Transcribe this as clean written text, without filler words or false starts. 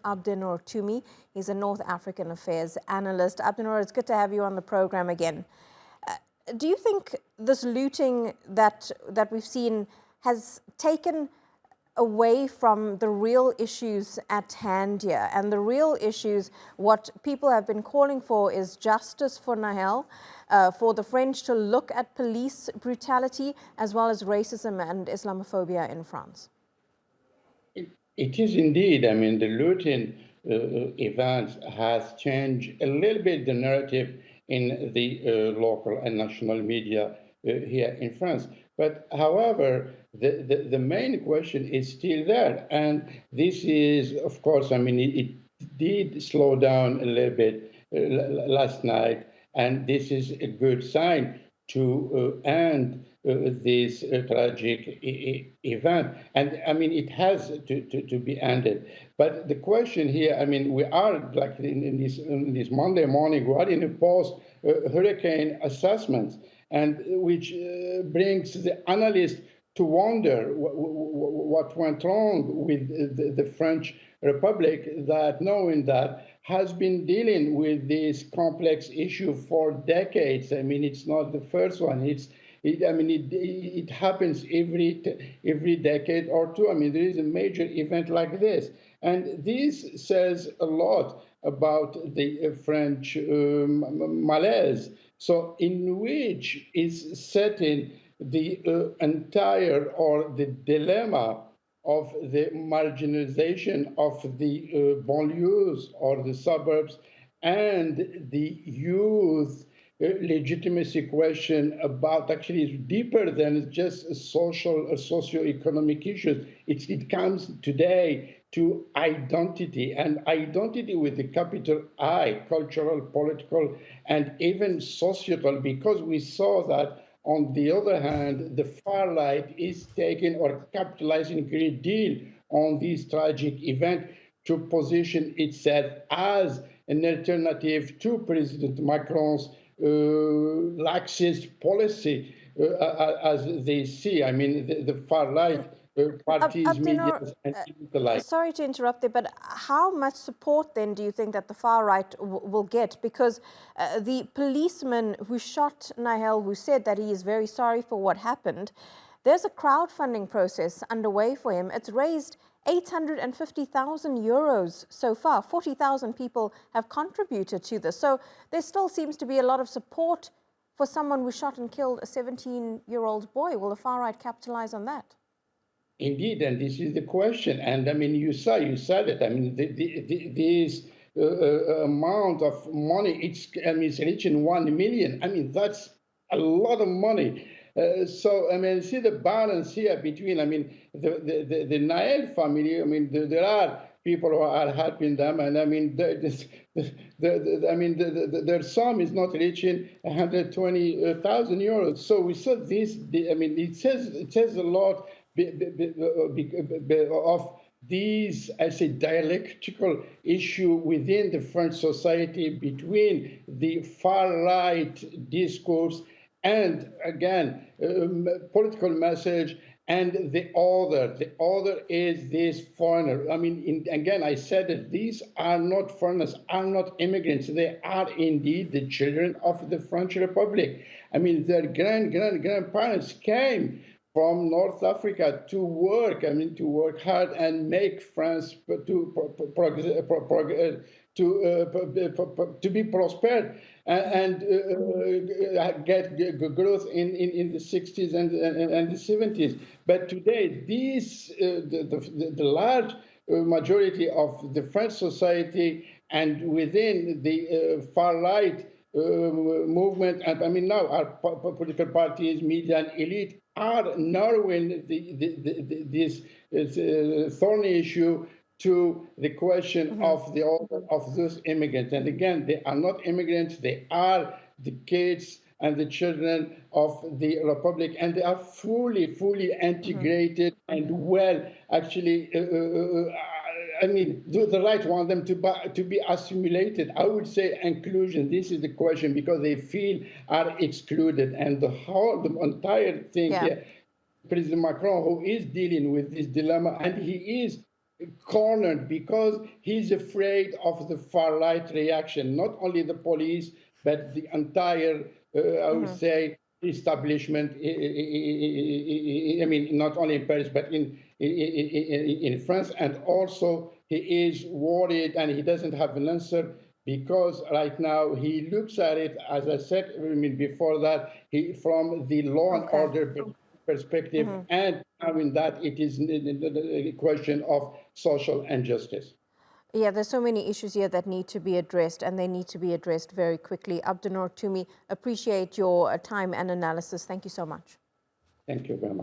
Abdennour Toumi. He's a North African affairs analyst. Abdennour, it's good to have you on the program again. Do you think this looting that we've seen has taken away from the real issues at hand here? And the real issues, what people have been calling for is justice for Nahel, for the French to look at police brutality as well as racism and Islamophobia in France. It is indeed. I mean, the looting events has changed a little bit the narrative in the local and national media here in France. But however, the main question is still there. And this is, of course, I mean, it did slow down a little bit last night. And this is a good sign to end this tragic event. And I mean, it has to be ended. But the question here, I mean, we are like in this Monday morning, we are in a post-hurricane assessment, and which brings the analyst to wonder what went wrong with the French Republic, that knowing that has been dealing with this complex issue for decades. I mean, it's not the first one. It happens every decade or two. I mean, there is a major event like this. And this says a lot about the French malaise. So in which is setting the entire or the dilemma of the marginalization of the banlieues or the suburbs and the youth legitimacy question about actually is deeper than just social or socio-economic issues. It comes today to identity, and identity with the capital I, cultural, political, and even societal, because we saw that on the other hand, the far right is taking or capitalizing a great deal on this tragic event to position itself as an alternative to President Macron's laxist policy, as they see. I mean, the far right parties, media, and the like. Sorry to interrupt there, but how much support then do you think that the far right will get? Because the policeman who shot Nahel, who said that he is very sorry for what happened, there's a crowdfunding process underway for him. It's raised 850,000 euros so far. 40,000 people have contributed to this. So there still seems to be a lot of support for someone who shot and killed a 17-year-old boy. Will the far right capitalize on that? Indeed, and this is the question. And I mean, you said it. I mean, this amount of money, it's reaching 1 million. I mean, that's a lot of money. So, I mean, see the balance here between, I mean, the Nahel family, I mean, there are people who are helping them, and I mean, their sum is not reaching 120,000 euros. So we saw this. I mean, it says a lot of these, I say, dialectical issue within the French society between the far right discourse and, again, political message and the other. The other is this foreigner. I mean, again, I said that these are not foreigners, are not immigrants. They are indeed the children of the French Republic. I mean, their grandparents came from North Africa to work, to work hard and make France to be prospered and get growth in the 60s and the 70s. But today, the large majority of the French society and within the far right movement, and I mean now our political parties, media, and elite are narrowing this thorny issue to the question of the order of those immigrants. And again, they are not immigrants, they are the kids and the children of the Republic, and they are fully integrated and well, actually, I mean, the right want them to be assimilated. I would say inclusion. This is the question, because they feel are excluded, and the entire thing here, President Macron, who is dealing with this dilemma, and he is cornered because he's afraid of the far right reaction, not only the police, but the entire, I would say, establishment. I mean, not only in Paris, but in France. And also, he is worried and he doesn't have an answer because right now he looks at it, as I said, I mean, before that, from the law and Okay. order perspective, and now in that it is a question of social injustice. Yeah, there's so many issues here that need to be addressed, and they need to be addressed very quickly. Abdennour Toumi, appreciate your time and analysis. Thank you so much. Thank you very much.